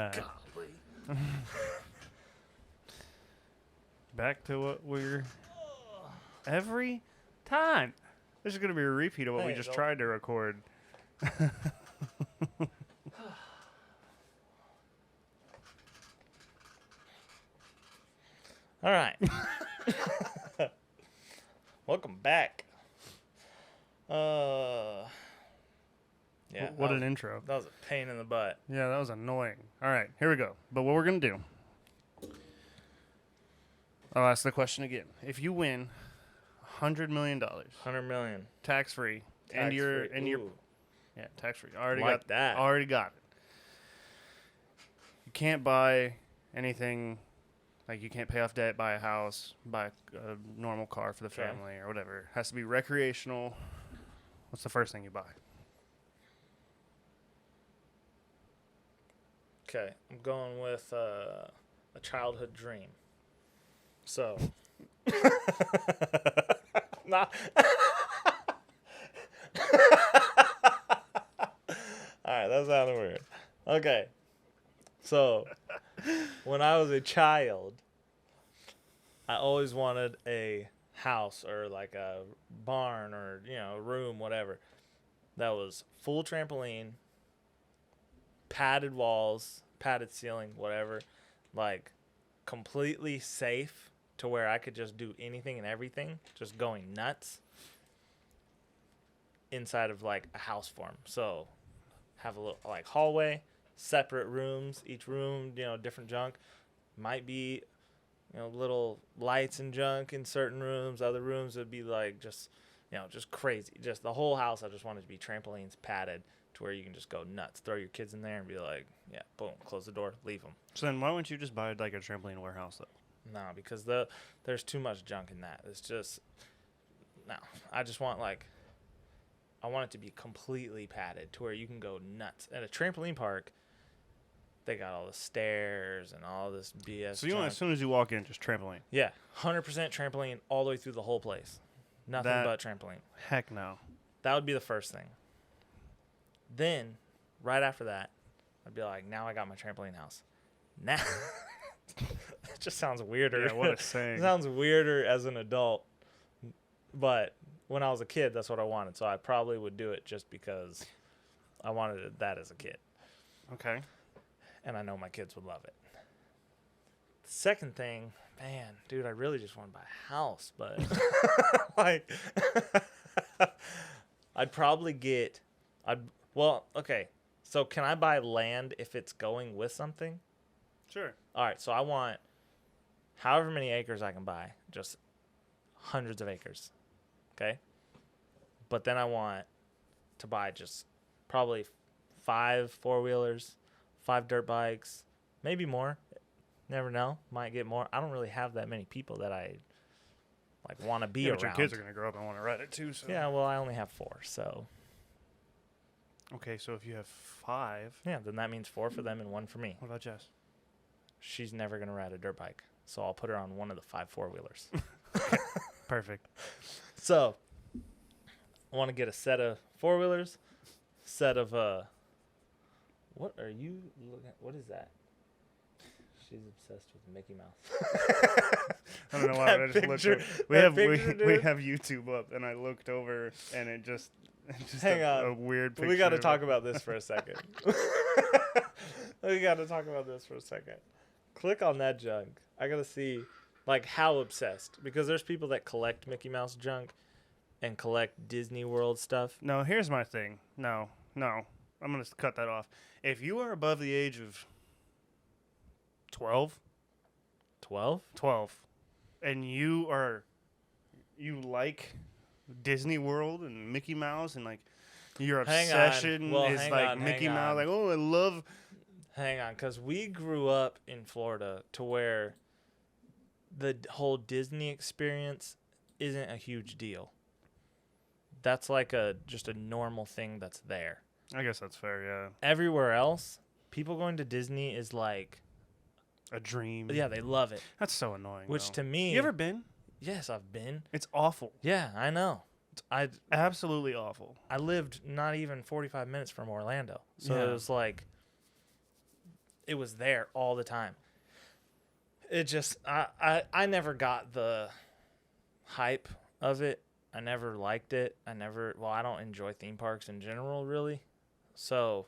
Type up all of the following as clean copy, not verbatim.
right. Golly. Back to what we're... Every time. This is going to be a repeat of what we just tried to record. All right. Welcome back. Yeah. What an intro. That was a pain in the butt. Yeah, that was annoying. All right, here we go. But what we're going to do... I'll ask the question again. If you win $100 million, $100 million. tax-free, and your yeah, tax-free. Already got it. You can't buy anything, like you can't pay off debt, buy a house, buy a normal car for the family or whatever. It has to be recreational. What's the first thing you buy? Okay, I'm going with a childhood dream. So, not. All right, that sounded weird. Okay, so when I was a child, I always wanted a house or like a barn or a room, whatever, that was full trampoline, padded walls, padded ceiling, whatever, like completely safe to where I could just do anything and everything, just going nuts inside of like a house form. So have a little like hallway, separate rooms, each room, different junk. Might be, little lights and junk in certain rooms. Other rooms would be like just crazy. Just the whole house I just wanted to be trampolines, padded, to where you can just go nuts. Throw your kids in there and be like, yeah, boom, close the door, leave them. So then why wouldn't you just buy like a trampoline warehouse though? No, because there's too much junk in that. It's just, no. I just want I want it to be completely padded to where you can go nuts. At a trampoline park, they got all the stairs and all this BS. So you want as soon as you walk in, just trampoline? Yeah, 100% trampoline all the way through the whole place. Nothing but trampoline. Heck no. That would be the first thing. Then, right after that, I'd be like, now I got my trampoline house. Now, it just sounds weirder. Yeah, what a saying. It sounds weirder as an adult. But when I was a kid, that's what I wanted. So I probably would do it just because I wanted that as a kid. Okay. And I know my kids would love it. The second thing, man, dude, I really just want to buy a house. But, I'd probably get... Well, okay. So can I buy land if it's going with something? Sure. All right. So I want however many acres I can buy, just hundreds of acres. Okay. But then I want to buy just probably 5 4-wheelers, 5 dirt bikes, maybe more. Never know. Might get more. I don't really have that many people that I want to be around. But your kids are going to grow up and want to ride it too. So. Yeah. Well, I only have 4, so. Okay, so if you have 5... Yeah, then that means 4 for them and 1 for me. What about Jess? She's never going to ride a dirt bike, so I'll put her on one of the 5 4-wheelers. Perfect. So, I want to get a set of 4-wheelers, set of, what are you looking at? What is that? She's obsessed with Mickey Mouse. I don't know why, I just looked over. We have YouTube up, and I looked over, and it just... Hang on. A weird picture. We got to talk about this for a second. Click on that junk. I got to see, how obsessed. Because there's people that collect Mickey Mouse junk and collect Disney World stuff. No, here's my thing. No. I'm going to cut that off. If you are above the age of 12, and you like Disney World and Mickey Mouse and your obsession is Mickey Mouse, I love. Hang on, because we grew up in Florida to where the whole Disney experience isn't a huge deal. That's just a normal thing that's there. I guess that's fair, yeah. Everywhere else, people going to Disney is like a dream. Yeah, they love it. That's so annoying. Which to me, you ever been? Yes, I've been. It's awful. Yeah, I know. Absolutely awful. I lived not even 45 minutes from Orlando. So yeah. it was it was there all the time. It just I never got the hype of it. I never liked it. I don't enjoy theme parks in general, really. So,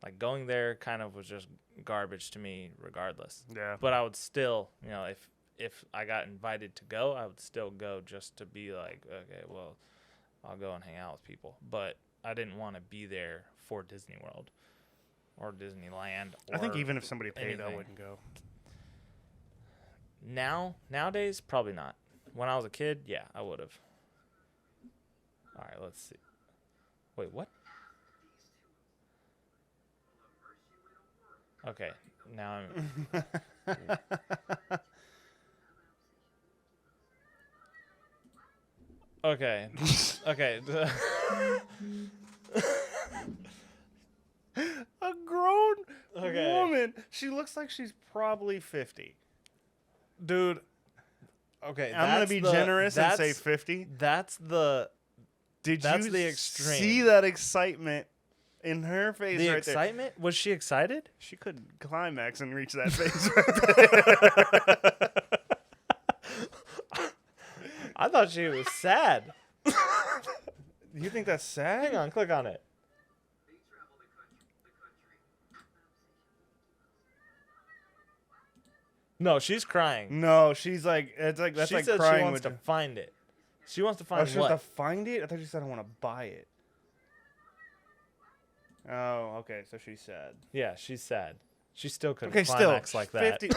like, going there kind of was just garbage to me regardless. Yeah. But I would still, if I got invited to go, I would still go just to be like, okay, well, I'll go and hang out with people. But I didn't want to be there for Disney World or Disneyland. Or I think even if somebody paid, I anything. wouldn't go. Nowadays, probably not. When I was a kid, yeah, I would have. All right, let's see. Wait, what? Okay, now I'm... Okay. Okay. A grown Okay. woman. She looks like she's probably 50. Dude. Okay, I'm going to be generous and say 50. That's the extreme. See that excitement in her face The right excitement? Was she excited? there? She couldn't climax and reach that face right there. I thought she was sad. You think that's sad? Hang on, click on it. No, she's crying. No, she's like, it's like, that's She like said crying she wants with to find it. She wants to find she what? wants to find it? I thought you said I want to buy it. Oh, okay, so she's sad. Yeah, she's sad. She still couldn't Okay, climax still like that. 50.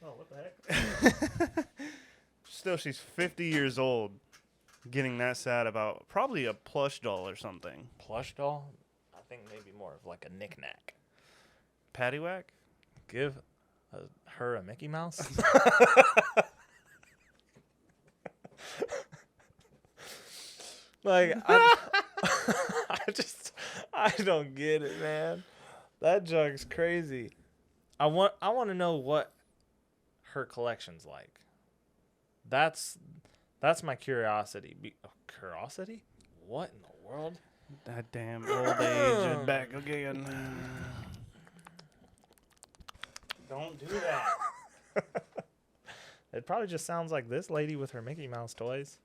Oh, what the heck? Still, she's 50 years old, getting that sad about probably a plush doll or something. Plush doll? I think maybe more of like a knick-knack. Paddywhack? Give her a Mickey Mouse? Like, I don't get it, man. That joke's crazy. I want to know what her collection's like. That's my curiosity. Curiosity? What in the world? That damn old age and back again. Don't do that. It probably just sounds like this lady with her Mickey Mouse toys.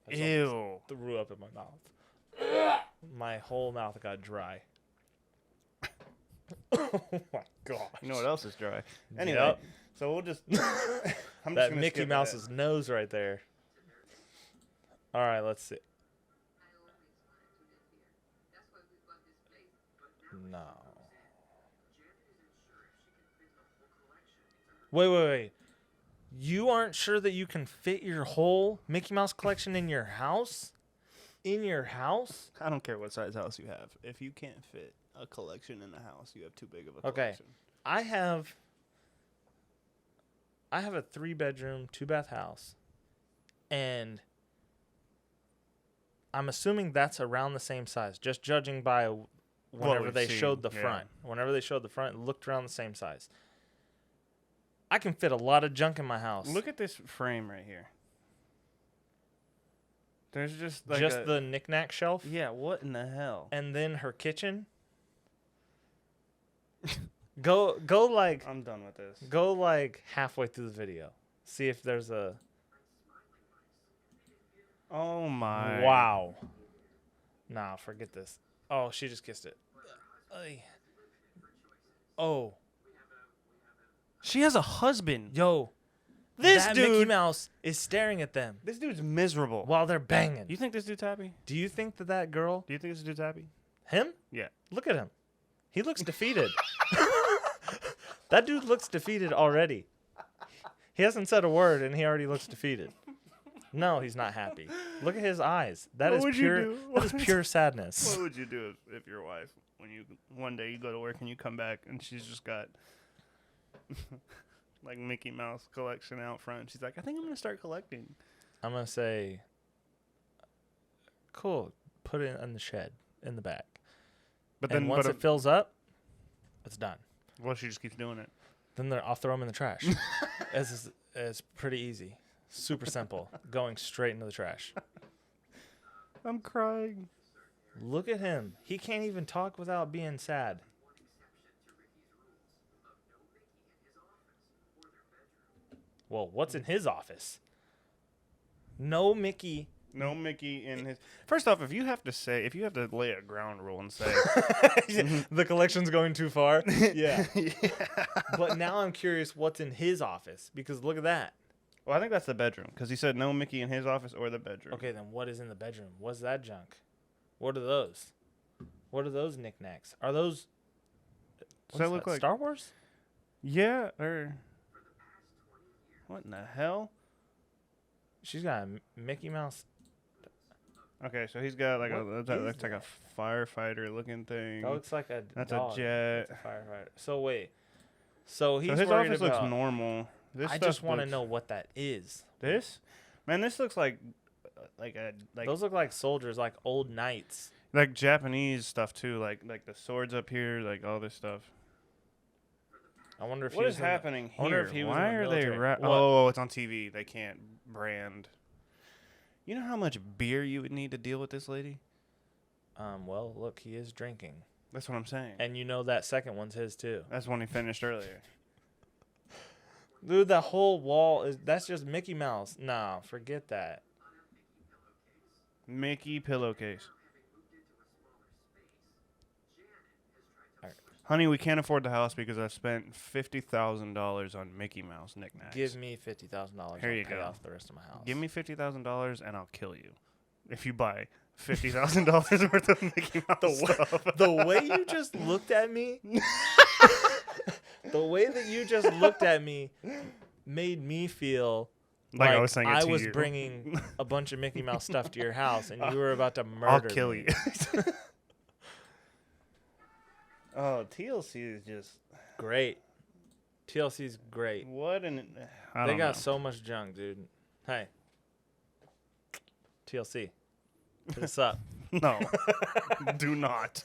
I just Ew. threw up in my mouth. My whole mouth got dry. Oh my gosh. You know what else is dry? Anyway, Yep. so we'll just... I'm That gonna Mickey skip Mouse's nose right there. All right, let's see. No. Wait. You aren't sure that you can fit your whole Mickey Mouse collection in your house? In your house? I don't care what size house you have. If you can't fit a collection in a house, you have too big of a Okay. collection. I have a 3-bedroom, 2-bath house. And I'm assuming that's around the same size, just judging by whenever we've they seen, showed the yeah. front. Whenever they showed the front, it looked around the same size. I can fit a lot of junk in my house. Look at this frame right here. There's just like just the knick-knack shelf. Yeah, what in the hell? And then her kitchen. Go like I'm done with this. go like halfway through the video. See if there's a Oh my. wow. Nah, forget this. Oh, she just kissed it. Ay. Oh, She has a husband. yo. This that dude. Mickey Mouse is staring at them This dude's miserable. while they're banging. You think this dude's happy? Do you think that girl, Do you think this dude's happy? him? Yeah. Look at him. He looks defeated. That dude looks defeated already. He hasn't said a word and he already looks defeated. No, he's not happy. Look at his eyes. That What is would you pure. do? That is pure sadness. What would you do if your wife, when you one day you go to work and you come back and she's just got like Mickey Mouse collection out front? She's like, I think I'm gonna start collecting. I'm gonna say, cool. Put it in the shed in the back. But And then once it fills up, it's done. well, she just keeps doing it. Then I'll throw them in the trash. It's pretty easy. Super simple. Going straight into the trash. I'm crying. Look at him. He can't even talk without being sad. Well, what's in his office? No Mickey. No Mickey in his. First off, if you have to lay a ground rule and say The collection's going too far. Yeah. yeah. But now I'm curious what's in his office because look at that. Well, I think that's the bedroom because he said no Mickey in his office or the bedroom. Okay, then what is in the bedroom? What's that junk? What are those? What are those knickknacks? Are those? Does that look like Star Wars? Yeah, or what in the hell? She's got a Mickey Mouse. Okay, so he's got like What that's is like a firefighter looking thing. That looks like a That's dog. a jet. That's a firefighter. So wait. So he's So his worried office about, looks normal. This I stuff just want to looks- know what that is. This, man, this looks like Those look like soldiers, like old knights. like Japanese stuff too, like the swords up here, like all this stuff. I wonder if What he is was in the- happening I wonder here? if he was in Why the are they? military. What? Oh, it's on TV. They can't brand. You know how much beer you would need to deal with this lady? Well, look, he is drinking, That's what I'm saying. and you know that second one's his too. That's when he finished earlier. Dude, that whole wall that's just Mickey Mouse. Nah, forget that. Mickey pillowcase. Alright. Honey, we can't afford the house because I've spent $50,000 on Mickey Mouse knickknacks. Give me $50,000. Here I'll you pay go. off the rest of my house. Give me $50,000 and I'll kill you if you buy $50,000 worth of Mickey Mouse stuff. The way you just looked at me, the way that you just looked at me, made me feel Like I was saying it to I was you. bringing a bunch of Mickey Mouse stuff to your house, and you were about to murder I'll kill me. you. Oh, TLC is just Great. TLC's great. what an. I They don't got know. so much junk, dude. Hey, TLC, hit us up. No, do not.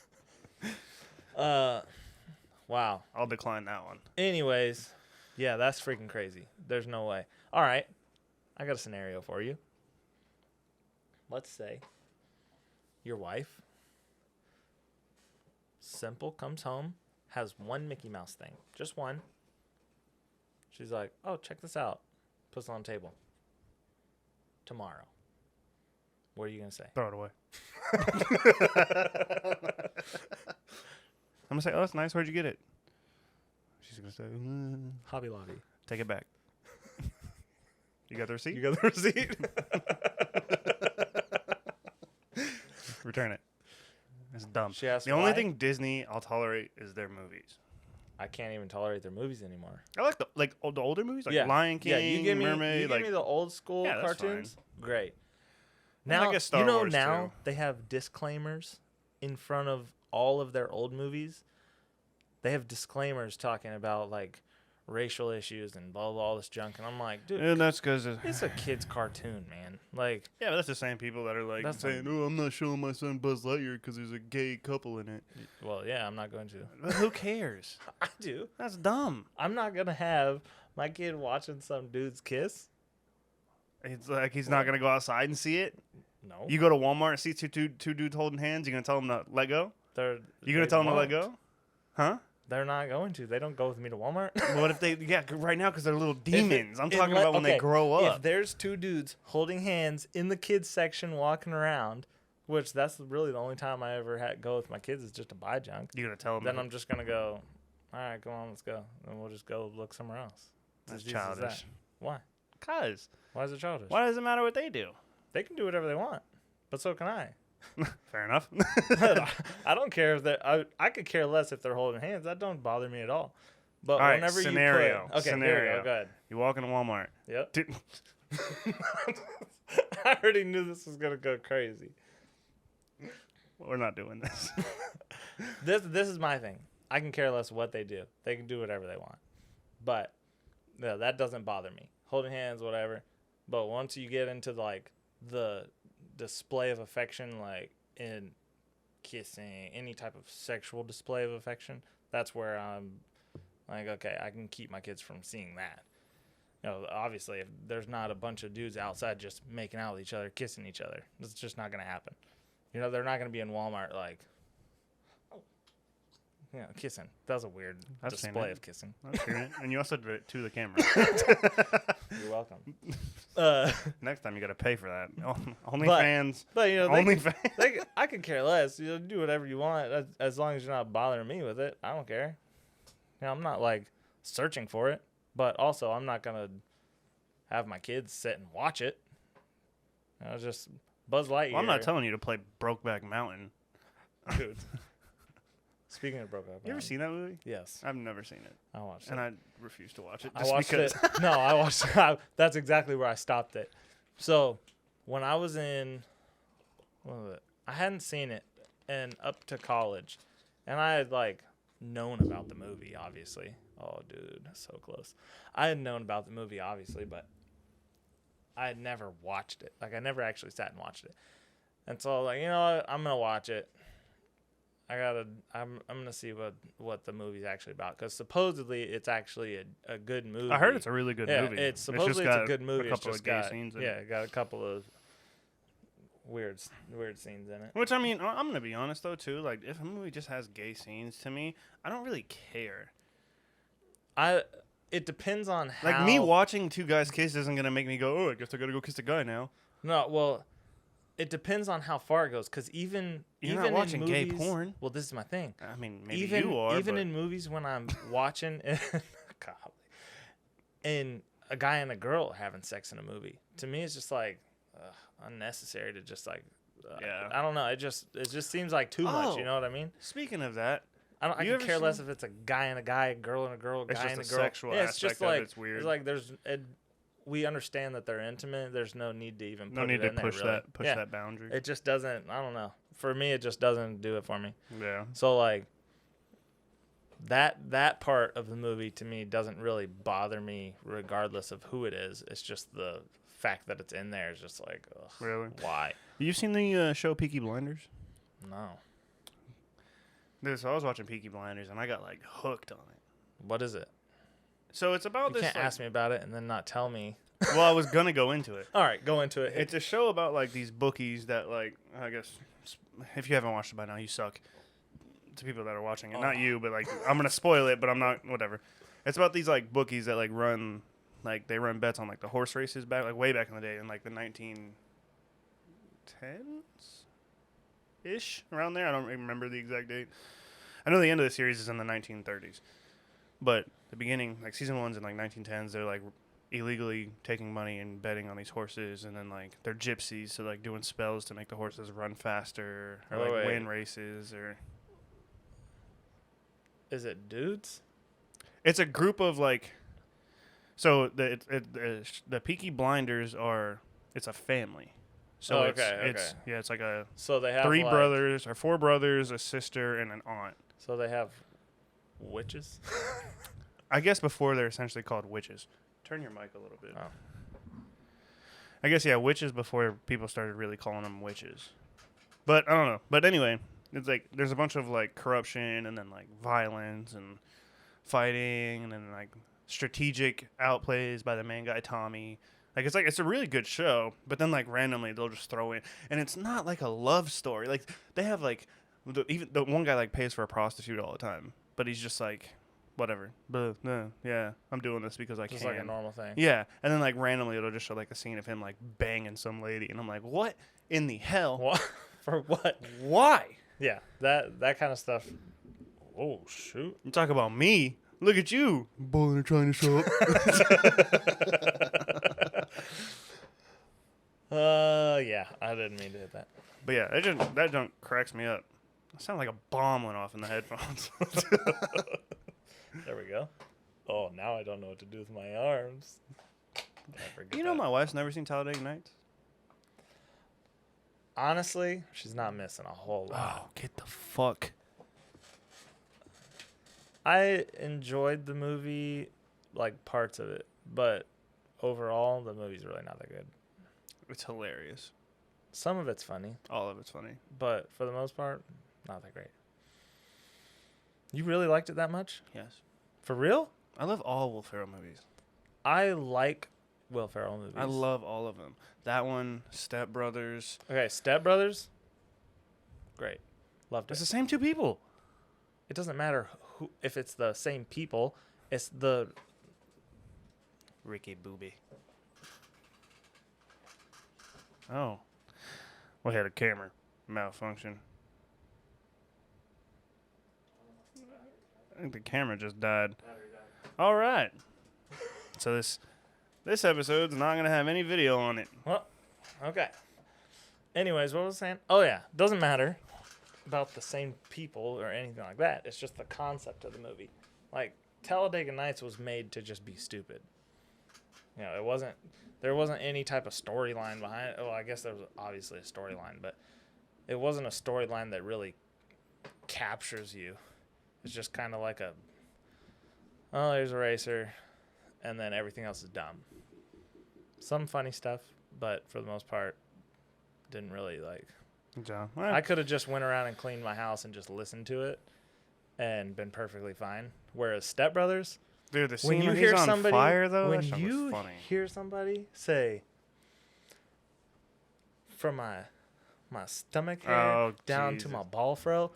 Wow. I'll decline that one. Anyways, yeah, that's freaking crazy. There's no way. All right, I got a scenario for you. Let's say your wife, simple, comes home, has one Mickey Mouse thing, just one. She's like, "Oh, check this out." Puts it on the table. Tomorrow. What are you gonna say? Throw it away. I'm gonna say, oh, that's nice. Where'd you get it? She's gonna say, Hobby Lobby. take it back. You got the receipt? You got the receipt? Return it. It's dumb. She asked The only why. thing Disney I'll tolerate is their movies. I can't even tolerate their movies anymore. I like the older movies, like Yeah. Lion King, Yeah, you give me Mermaid. you like give me the old school Yeah, that's cartoons. Great. And I Now guess Star you know Wars, now too. they have disclaimers in front of all of their old movies. They have disclaimers talking about like racial issues and blah blah all this junk, and I'm like, dude, and that's because it's a kid's cartoon, man. Like, yeah, but that's the same people that are like That's saying, "Oh, I'm not showing my son Buzz Lightyear because there's a gay couple in it." well, yeah, I'm not going to. But who cares? I do. That's dumb. I'm not gonna have my kid watching some dudes kiss. It's like he's not gonna go outside and see it. No, You go to Walmart and see two dudes holding hands. You gonna tell them to let go? You gonna tell them to let go? Huh? They're not going to. They don't go with me to Walmart. What if they? Yeah, right now because they're little demons. I'm It talking let- about when they okay, grow up. If there's two dudes holding hands in the kids section walking around, which that's really the only time I ever go with my kids is just to buy junk. You gonna tell them? Then I'm just gonna go, all right, come on, let's go, and we'll just go look somewhere else. It's That's as easy as that. childish. Why? Cause Why is it childish? why does it matter what they do? They can do whatever they want, but so can I. Fair enough. I don't care if they're. I could care less if they're holding hands. That don't bother me at all. But All right, whenever scenario, you put, okay, scenario. here we go. Go ahead. You walk into Walmart. Yep. Dude, I already knew this was gonna go crazy. we're not doing this. This is my thing. I can care less what they do. They can do whatever they want. But no, that doesn't bother me. Holding hands, whatever. But once you get into like the display of affection, like in kissing, any type of sexual display of affection, that's where I'm like, okay, I can keep my kids from seeing that. You know, obviously, if there's not a bunch of dudes outside just making out with each other, kissing each other, it's just not going to happen. You know, they're not going to be in Walmart like, you know, kissing. That was a weird display of kissing. I've seen it. And you also did it to the camera. You're welcome. Next time you got to pay for that. OnlyFans. But, you know, OnlyFans. I could care less. You know, do whatever you want as long as you're not bothering me with it. I don't care. You know, I'm not like searching for it, but also I'm not gonna have my kids sit and watch it. You know, just Buzz Lightyear. Well, I'm not telling you to play Brokeback Mountain. Dude. Speaking of Brokeback Mountain. You ever seen that movie? Yes. I've never seen it. I watched it. And I refuse to watch it. I watched it. No, I watched it. That's exactly where I stopped it. So, when I was in, what was it? I hadn't seen it and up to college. And I had, like, known about the movie, obviously. Oh, dude, so close. I had known about the movie, obviously, but I had never watched it. Like, I never actually sat and watched it. And so, like, you know what? I'm going to watch it. I'm gonna see what the movie's actually about, because supposedly it's actually a good movie. I heard it's a really good movie. It's supposedly it's a good movie. It's just got scenes it got a couple of weird scenes in it. Which, I mean, I'm gonna be honest though too. Like, if a movie just has gay scenes, to me, I don't really care. It depends on how. Like, me watching two guys kiss isn't gonna make me go, oh, I guess I gotta go kiss a guy now. No, well, it depends on how far it goes, because even not watching in movies, gay porn. Well, this is my thing. I mean, maybe you are. Even in movies when I'm watching, and a guy and a girl having sex in a movie, to me it's just like unnecessary to just like. I don't know. It just seems like too much. You know what I mean? Speaking of that, I can care less if it's a guy and a guy, girl and a girl, guy and a girl. Sexual aspect it's just of like it's weird. It's like we understand that they're intimate. There's no need to even push that boundary. It just doesn't. I don't know. For me, it just doesn't do it for me. Yeah. So like that part of the movie to me doesn't really bother me, regardless of who it is. It's just the fact that it's in there is just like, ugh, really? Why? You seen the show Peaky Blinders? No. Dude, so I was watching Peaky Blinders and I got like hooked on it. What is it? So it's about You can't ask me about it and then not tell me. Well, I was gonna go into it. All right, go into it. It's a show about like these bookies that, like, I guess if you haven't watched it by now, you suck. To people that are watching it, not you, but like I'm gonna spoil it, but I'm not. Whatever. It's about these like bookies that like run bets on like the horse races back, like way back in the day, in like the 1910s ish, around there. I don't remember the exact date. I know the end of the series is in the 1930s, but the beginning, like season 1's in like 1910s. They're like illegally taking money and betting on these horses, and then like they're gypsies, so like doing spells to make the horses run faster or win races. Or is it dudes? It's a group of like, so the Peaky Blinders it's a family. So it's like a so they have 3 brothers or 4 brothers, a sister, and an aunt. So they have witches. I guess before they're essentially called witches. Turn your mic a little bit. Oh. I guess, yeah, witches before people started really calling them witches. But I don't know. But anyway, it's like there's a bunch of like corruption and then like violence and fighting and then like strategic outplays by the main guy, Tommy. Like it's a really good show, but then like randomly they'll just throw in, and it's not like a love story. Like they have like even the one guy like pays for a prostitute all the time, but he's just like, whatever. But yeah, I'm doing this because I can. Just like a normal thing. Yeah, and then like randomly it'll just show like a scene of him like banging some lady, and I'm like, what in the hell? What? For what? Why? Yeah, that kind of stuff. Oh shoot! You talk about me. Look at you, boy, trying to show up. Yeah, I didn't mean to hit that. But yeah, that junk cracks me up. I sound like a bomb went off in the headphones. There we go. Oh, now I don't know what to do with my arms. You know, my wife's never seen Talladega Nights. Honestly, she's not missing a whole lot. Oh, get the fuck. I enjoyed the movie, like parts of it, but overall, the movie's really not that good. It's hilarious. Some of it's funny. All of it's funny. But for the most part, not that great. You really liked it that much? Yes. For real? I love all Will Ferrell movies. I like Will Ferrell movies. I love all of them. That one, Step Brothers. Okay, Step Brothers. Great. Loved It's it. the same two people. It doesn't matter who if it's the same people. It's the Ricky Booby. Oh. We had a camera malfunction. I think the camera just died. All right. So this episode's not going to have any video on it. well, okay. Anyways, what was I saying? Oh yeah, doesn't matter about the same people or anything like that. It's just the concept of the movie. Like Talladega Nights was made to just be stupid. You know, there wasn't any type of storyline behind it. Well, I guess there was obviously a storyline, but it wasn't a storyline that really captures you. It's just kind of like there's a racer, and then everything else is dumb. Some funny stuff, but for the most part, didn't really like. Well, I could have just went around and cleaned my house and just listened to it and been perfectly fine. Whereas Step Brothers, dude, the when scene you where hear he's on somebody, fire, though, when that shit you was funny. hear somebody say, "From my stomach hair down to Jesus. my ball fro,"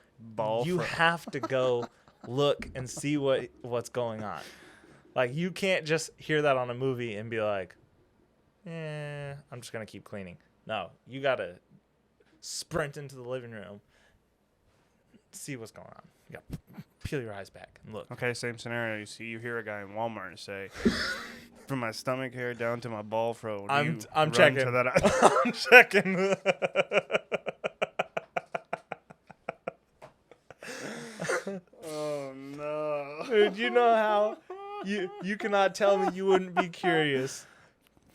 you fro. have to go look and see what's going on. Like you can't just hear that on a movie and be like, I'm just gonna keep cleaning. No, you gotta sprint into the living room, see what's going on. You gotta peel your eyes back and look. Okay, same scenario. You hear a guy in Walmart say, "From my stomach hair down to my ball fro." I'm run checking. To that I'm checking. Oh no, Dude, you know how you cannot tell me you wouldn't be curious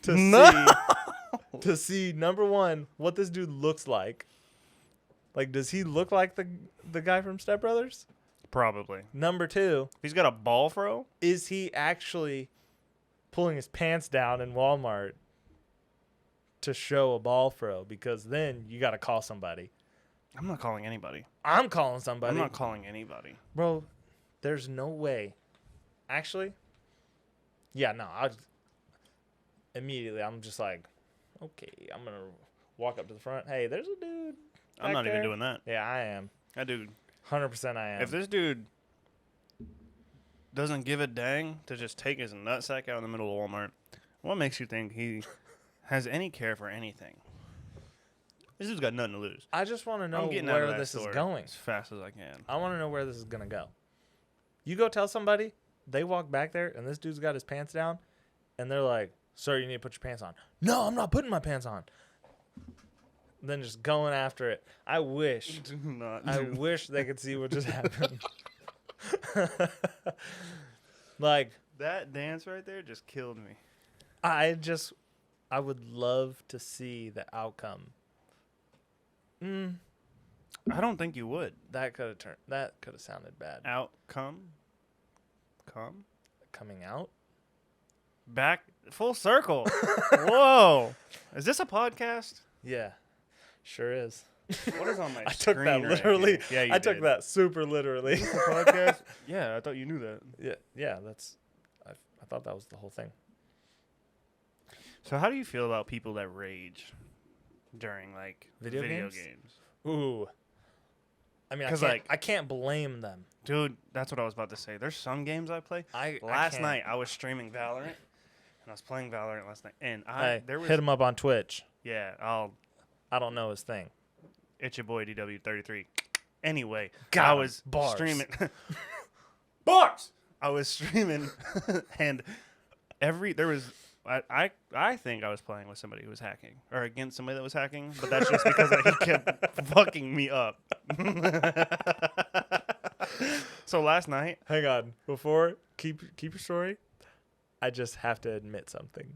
to see number one what this dude looks like. Like, does he look like the guy from Step Brothers? Probably. Number two, He's got a ball fro. is he actually pulling his pants down in Walmart to show a ball fro? Because then you got to call somebody. I'm not calling anybody. I'm calling somebody. I'm not calling anybody. Bro, there's no way. Actually, yeah, no. I'm just like, okay, I'm going to walk up to the front. Hey, there's a dude. I'm not back even there. doing that. Yeah, I am. That dude. 100% I am. If this dude doesn't give a dang to just take his nutsack out in the middle of Walmart, what makes you think he has any care for anything? This dude's got nothing to lose. I just want to know I'm getting out of where that this is store going. as fast as I can. I want to know where this is going to go. You go tell somebody, they walk back there, and this dude's got his pants down, and they're like, "Sir, you need to put your pants on." "No, I'm not putting my pants on." Then just going after it. I wish they could see what just happened. Like, that dance right there just killed me. I would love to see the outcome. I don't think you would. That could have sounded bad. Outcome? Coming out? Back full circle. Whoa. Is this a podcast? Yeah. Sure is. What is on my I took screen that right literally. here? Yeah, I took that super literally. Is this a podcast? Yeah, I thought you knew that. Yeah, I thought that was the whole thing. So how do you feel about people that rage during like Video games? Ooh. I mean, 'Cause, I can't blame them. Dude, that's what I was about to say. There's some games I play. Last night I was streaming Valorant, and I was playing Valorant last night, and there was hit him up on Twitch. yeah. I don't know his thing. It's your boy DW33. Anyway, Got I him. was Bars. streaming. Bars. I was streaming, and I think I was playing with somebody who was hacking or against somebody that was hacking, but that's just because he kept fucking me up. So last night, Hang on. Before keep your story, I just have to admit something.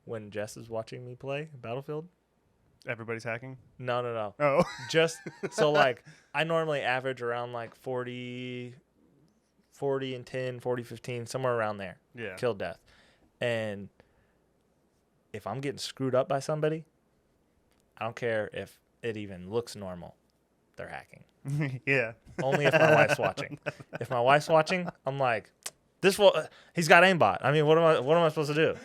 When Jess is watching me play Battlefield, everybody's hacking. no. Oh, Just so like I normally average around like 40 and 10, 40, 15, somewhere around there. yeah. Kill death. And if I'm getting screwed up by somebody, I don't care if it even looks normal. They're hacking. Yeah. Only if my wife's watching. If my wife's watching, I'm like, This fool, he's got aimbot. I mean, what am I supposed to do?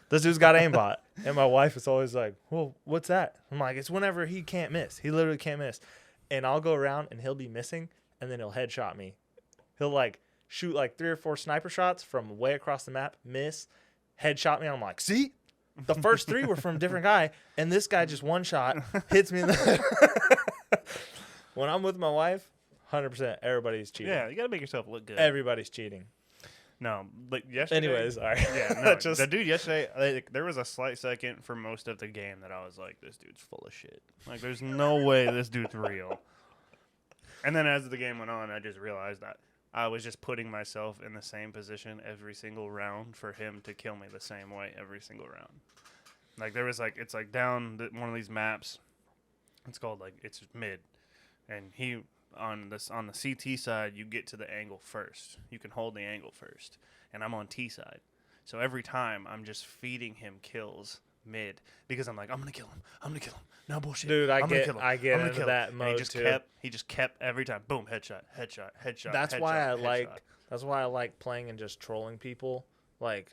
This dude's got aimbot. And my wife is always like, well, what's that? I'm like, it's whenever he can't miss. He literally can't miss. And I'll go around and he'll be missing, and then he'll headshot me. He'll like shoot like 3 or 4 sniper shots from way across the map, miss, headshot me. And I'm like, see? The first 3 were from a different guy, and this guy just one shot hits me in the head. When I'm with my wife, 100% everybody's cheating. Yeah, you gotta make yourself look good. Everybody's cheating. No, like yesterday. Anyways, sorry. Yeah, no, the dude yesterday, like, there was a slight second for most of the game that I was like, this dude's full of shit. Like, there's no way this dude's real. And then as the game went on, I just realized that I was just putting myself in the same position every single round for him to kill me the same way every single round. Like, there was like, it's like down one of these maps. It's called like, it's mid. And he, on the CT side, you get to the angle first. You can hold the angle first. And I'm on T side. So every time I'm just feeding him kills mid because I'm like, I'm going to kill him. I'm going to kill him. No bullshit. Dude, I get into into that mode he just too. He just kept every time. Boom, headshot. That's why I like playing and just trolling people. Like,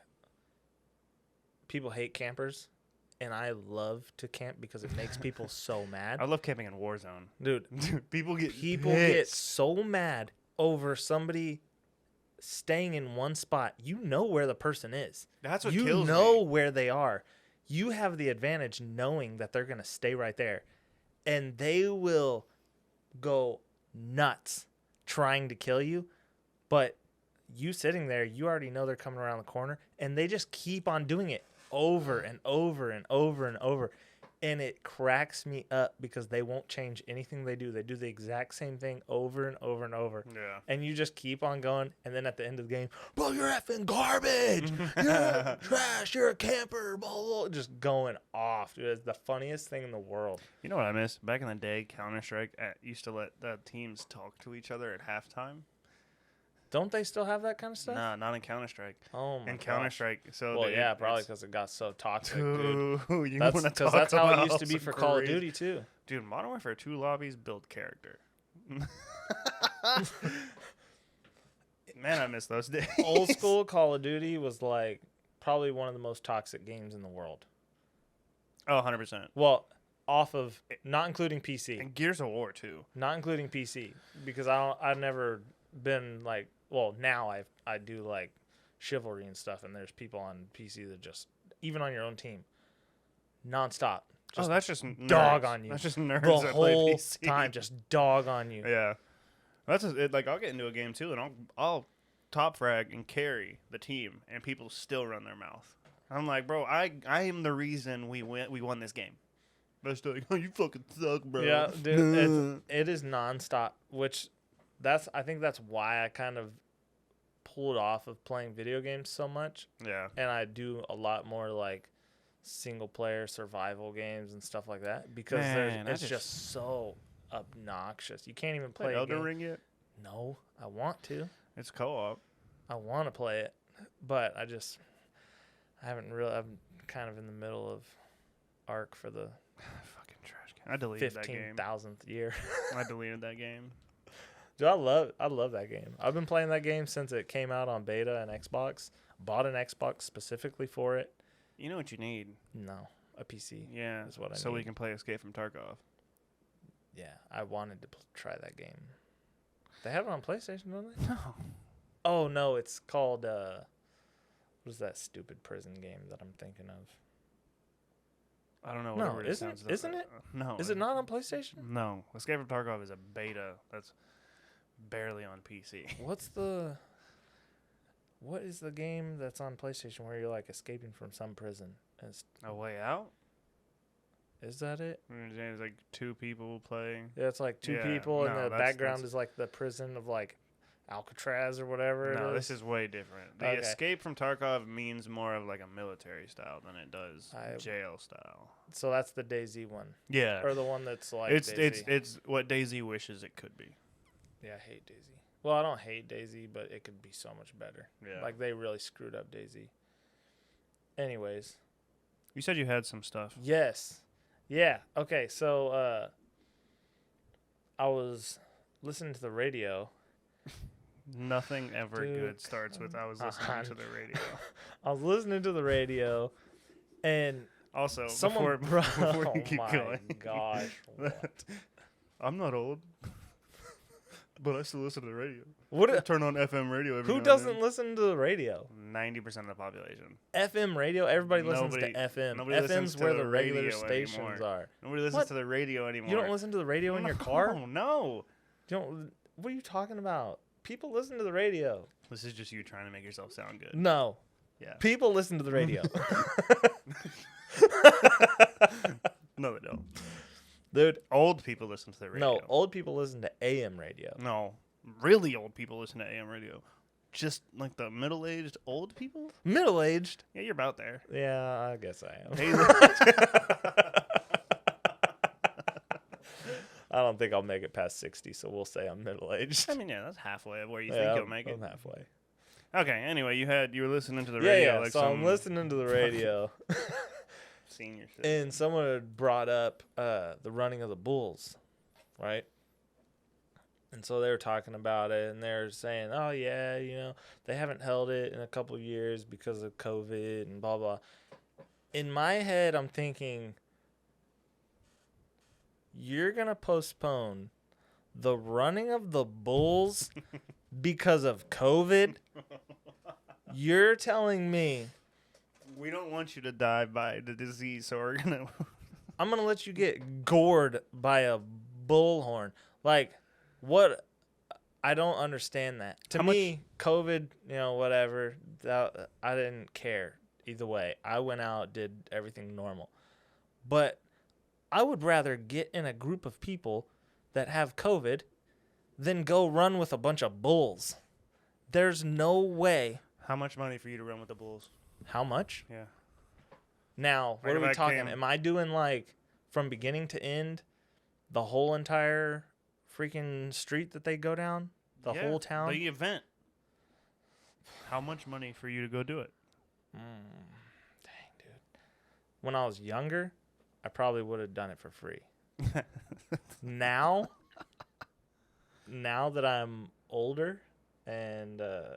people hate campers, and I love to camp because it makes people so mad. I love camping in Warzone. Dude, people get so mad over somebody staying in one spot. You know where the person is. That's what you kills know me. where they are. You have the advantage knowing that they're going to stay right there. And they will go nuts trying to kill you. But you sitting there, you already know they're coming around the corner. And they just keep on doing it over and over and over and over. And it cracks me up because they won't change anything they do. They do the exact same thing over and over and over. Yeah. And you just keep on going. And then at the end of the game, bro, you're effing garbage. You're trash. You're a camper. Blah, blah, blah. Just going off. Dude, it's the funniest thing in the world. You know what I miss? Back in the day, Counter-Strike used to let the teams talk to each other at halftime. Don't they still have that kind of stuff? Nah, not in Counter-Strike. Oh, my In gosh. Counter-Strike. So Well, yeah, probably because it got so toxic, dude. Dude, That's because that's how it used to be for Call of crazy. Duty, too. Dude, Modern Warfare 2 lobbies build character. Man, I miss those days. Old school Call of Duty was like probably one of the most toxic games in the world. Oh, 100%. Well, off of not including PC, And Gears of War, too. not including PC, because I've never been like, well, now I do like chivalry and stuff, and there's people on PC that just, even on your own team, nonstop. Just That's just nerds. dog on you. That's just nerds the that play whole PC. time, just dog on you. Yeah. That's just, like, I'll get into a game, too, and I'll top frag and carry the team, and people still run their mouth. I'm like, bro, I am the reason we won this game. They're still like, oh, you fucking suck, bro. Yeah, dude, it is nonstop, which I think that's why I kind of pulled off of playing video games so much. Yeah. And I do a lot more like single player survival games and stuff like that because Man, it's just so obnoxious. You can't even play Play a Elden game. Ring yet? No, I want to. It's co-op. I want to play it, but I haven't really. I'm kind of in the middle of arc for the Fucking trash can. I deleted that game. 15,000th year. I deleted that game. Dude, I love that game. I've been playing that game since it came out on beta and Xbox. Bought an Xbox specifically for it. You know what you need? No, a PC. Yeah. Is what I so we need. can play Escape from Tarkov. Yeah, I wanted to try that game. They have it on PlayStation, don't they? No. Oh no, it's called what is that stupid prison game that I'm thinking of? I don't know. No, whatever isn't sounds it? Isn't it? No. Is it not on PlayStation? No. Escape from Tarkov is a beta that's barely on PC. What is the game that's on PlayStation where you're like escaping from some prison? A Way Out? Is that it? There's like 2 people playing. Yeah, it's like 2 Yeah, people, and no, the that's- background is like the prison of like Alcatraz or whatever. No, it this is. is way different. The Okay. Escape from Tarkov means more of like a military style than it does jail style. So that's the DayZ one, Yeah. or the one that's like It's DayZ. what DayZ wishes it could be. Yeah, I hate DayZ. Well, I don't hate DayZ, but it could be so much better. Yeah. Like they really screwed up DayZ. Anyways, You said you had some stuff. yes, yeah, okay. So I was listening to the radio, Nothing ever Dude, good starts with I was listening to the radio. I was listening to the radio, and Also, someone before you keep oh my going, gosh. I'm not old, but I still listen to the radio. What? I turn on FM radio every Who now doesn't and listen to the radio? then. 90% of the population. FM radio? Everybody listens Nobody- to FM. nobody listens FM's to where the the regular radio stations anymore. are. Nobody listens What? to the radio anymore. You don't listen to the radio in your car? No. You don't. What are you talking about? People listen to the radio. This is just you trying to make yourself sound good. No. Yeah. People listen to the radio. No, they don't. Dude, Old people listen to the radio. no. Old people listen to AM radio. No. Really old people listen to AM radio. Just like the middle-aged old people? Middle-aged? Yeah, you're about there. Yeah, I guess I am. Hey, I don't think I'll make it past 60, so we'll say I'm middle-aged. I mean, yeah, that's halfway of where you Yeah, think you'll make it. I'm halfway. Okay, anyway, you were listening to the Yeah, radio yeah. like So some I'm listening to the radio, senior shit. and someone had brought up the running of the bulls, right? And so they were talking about it, and they're saying, "Oh yeah, they haven't held it in a couple years because of COVID and blah blah." In my head, I'm thinking, you're gonna postpone the running of the bulls because of COVID? You're telling me We don't want you to die by the disease, so we're gonna. I'm gonna let you get gored by a bullhorn? Like, what? I don't understand that. To How me, COVID, whatever. I didn't care either way. I went out, did everything normal. But I would rather get in a group of people that have COVID than go run with a bunch of bulls. There's no way. How much money for you to run with the bulls? How much? Yeah. Now, what Like are if we I talking? came- Am I doing like from beginning to end, the whole entire freaking street that they go down, the Yeah, whole town? the event. How much money for you to go do it? Dang, dude. When I was younger, I probably would have done it for free. Now that I'm older and I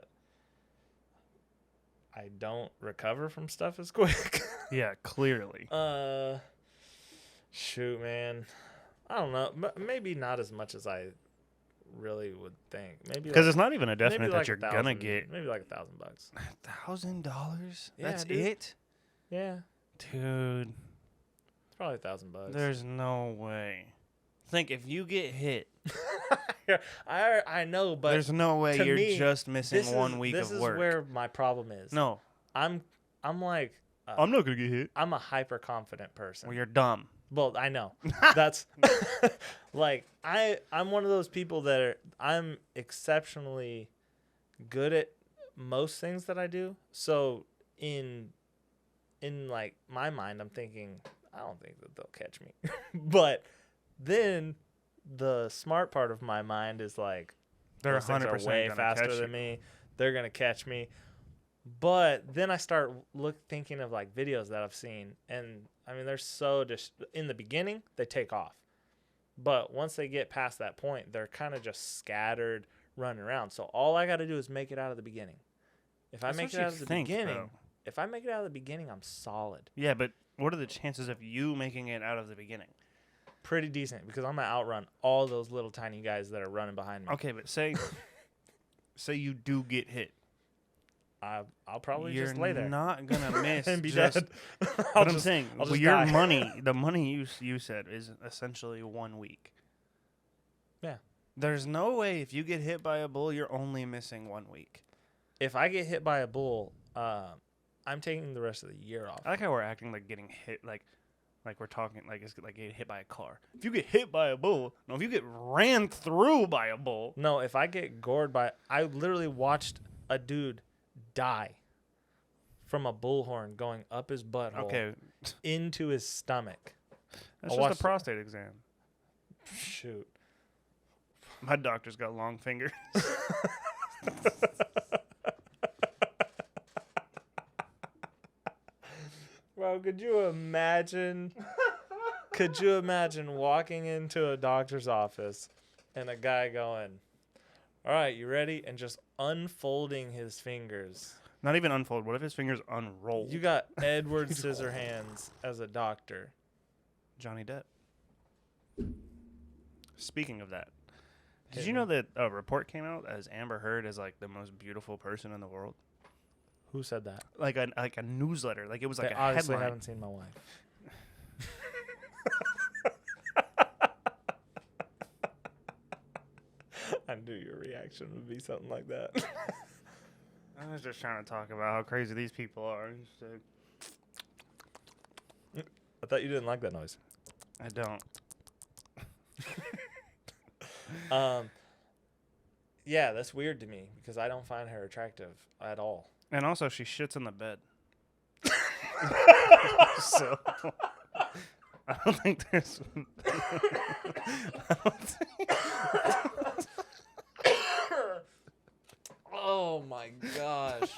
don't recover from stuff as quick. Yeah, clearly. Shoot, man. I don't know. Maybe not as much as I really would think. Maybe Because like, it's not even a maybe definite like that you're gonna 1,000 get maybe like $1,000. $1,000. Yeah, That's dude. it, Yeah, dude. it's probably $1,000. There's no way. Think if you get hit, I know, but there's no way to you're me, just missing this 1 week this of is work. where my problem is. No, I'm like I'm not gonna get hit. I'm a hyper confident person. Well, you're dumb. Well, I know. That's like I'm one of those people that I'm exceptionally good at most things that I do. So in like my mind, I'm thinking, I don't think that they'll catch me. But then the smart part of my mind is like, They're those things 100% are way gonna faster catch than you. me. They're gonna catch me. But then I start thinking of like videos that I've seen, and I mean they're so just in the beginning they take off, but once they get past that point, they're kind of just scattered, running around. So all I got to do is make it out of the beginning. If I That's make what it you out of the think, beginning, though. if I make it out of the beginning, I'm solid, Yeah, but what are the chances of you making it out of the beginning? pretty decent, because I'm gonna outrun all those little tiny guys that are running behind me. Okay, but say you do get hit. I'll probably You're just lay there not gonna miss. and be just, dead. But I'm saying, I'll well, just your die. money, the money you said is essentially 1 week. Yeah. There's no way if you get hit by a bull, you're only missing 1 week. If I get hit by a bull, I'm taking the rest of the year off. I like how we're acting like getting hit, like we're talking like it's like getting hit by a car. If you get hit by a bull, no, if you get ran through by a bull, No, if I get gored by, I literally watched a dude die from a bullhorn going up his butthole okay, into his stomach. that's I just watched a prostate exam. Shoot. My doctor's got long fingers. Bro, could you imagine? Could you imagine walking into a doctor's office and a guy going, All right, you ready? And just unfolding his fingers. Not even unfold. What if his fingers unroll? You got Edward Scissorhands as a doctor. Johnny Depp. Speaking of that, did Hit you me. know that a report came out as Amber Heard is like the most beautiful person in the world? Who said that? Like a newsletter. Like it was like They a obviously headline. haven't seen my wife. I knew your reaction would be something like that. I was just trying to talk about how crazy these people are. Just, I thought you didn't like that noise. I don't. Yeah, that's weird to me because I don't find her attractive at all. And also, she shits in the bed. So, I don't think there's. I don't think- Oh my gosh.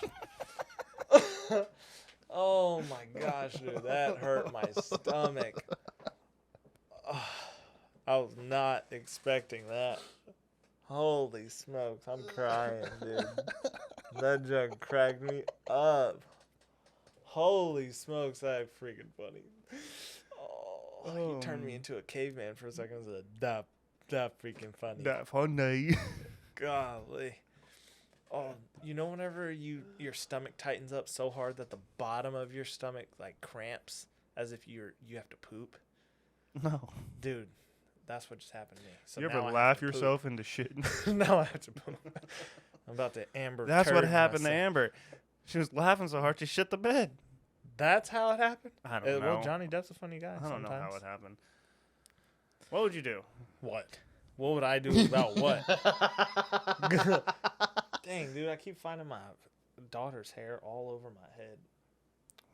Oh my gosh, dude, that hurt my stomach. I was not expecting that. Holy smokes, I'm crying, dude. That junk cracked me up. Holy smokes, that's freaking funny. Oh, you turned me into a caveman for a second. It was that freaking funny. That funny. Golly. Oh, you know whenever your stomach tightens up so hard that the bottom of your stomach like cramps as if you have to poop? No. Dude, that's what just happened to me. So You now ever I have laugh to poop. yourself into shit? Now I have to poop. I'm about to Amber. That's what turd happened to myself. Amber. She was laughing so hard she shit the bed. That's how it happened? I don't know. Well, Johnny Depp's a funny guy. I don't know sometimes. how it happened. What would you do? What? What would I do about what? Dang, dude, I keep finding my daughter's hair all over my head.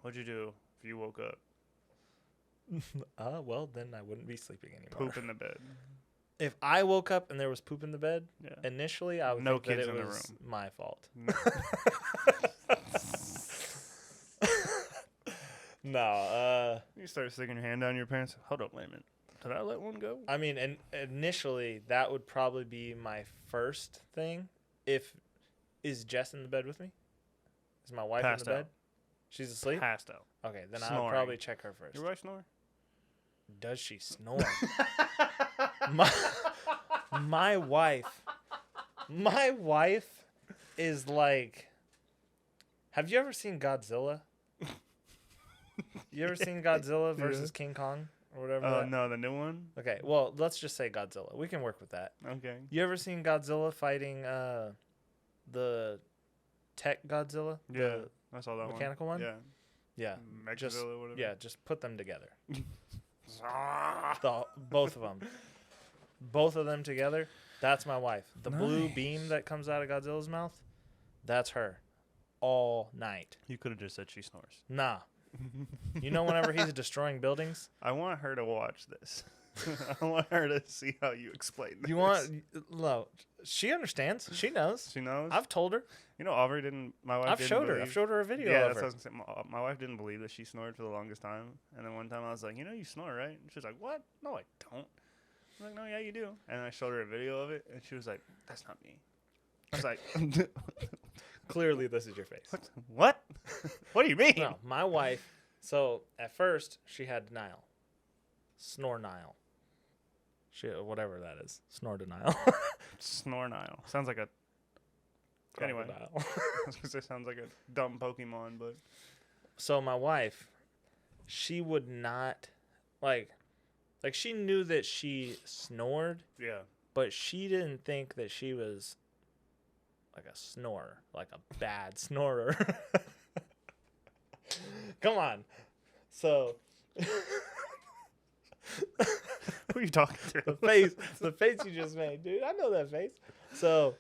What'd you do if you woke up? Well, then I wouldn't be sleeping anymore. Poop in the bed. If I woke up and there was poop in the bed, Yeah. initially I would No think that kids it in the was room. my fault. No, You start sticking your hand down your pants. Hold up, wait a minute. Did I let one go? I mean, initially that would probably be my first thing. Is Jess in the bed with me? Is my wife Passed in the bed? out. She's asleep? Passed out. Okay, then I Snoring. would probably check her first. Your wife snore? Does she snore? my wife is like, have you ever seen Godzilla? You ever seen Godzilla versus King Kong or whatever? Oh, no, the new one? Okay, well, let's just say Godzilla. We can work with that. Okay. You ever seen Godzilla fighting the tech Godzilla? Yeah, I saw that mechanical one? Yeah. Yeah. Just Mechazilla, whatever. yeah, just put them together. Both of them. Both of them together. That's my wife. The blue beam that comes out of Godzilla's mouth, that's her. All night. You could have just said she snores. Nah. You know whenever he's destroying buildings? I want her to watch this. I want her to see how you explain this. You want... No, she understands. She knows. She knows? I've told her. You know, Aubrey didn't... My wife I've didn't showed her. believe- I've showed her a video Yeah, of that's her. what I was going to say. My wife didn't believe that she snored for the longest time. And then one time I was like, you know, you snore, right? And she was like, what? No, I don't. I'm like, no, yeah, you do. And I showed her a video of it, and she was like, that's not me. I was like, Clearly, this is your face. what? What do you mean? No, my wife... So, at first, she had denial. Snore denial. Whatever that is. Snore denial. Snornile. Sounds like a... Anyway. Crocodile. I was going to say sounds like a dumb Pokemon, but... So, my wife, she would not... Like, she knew that she snored, Yeah. but she didn't think that she was like a snorer. Like a bad snorer. Come on. So... Who are you talking to? the face you just made, dude. I know that face. So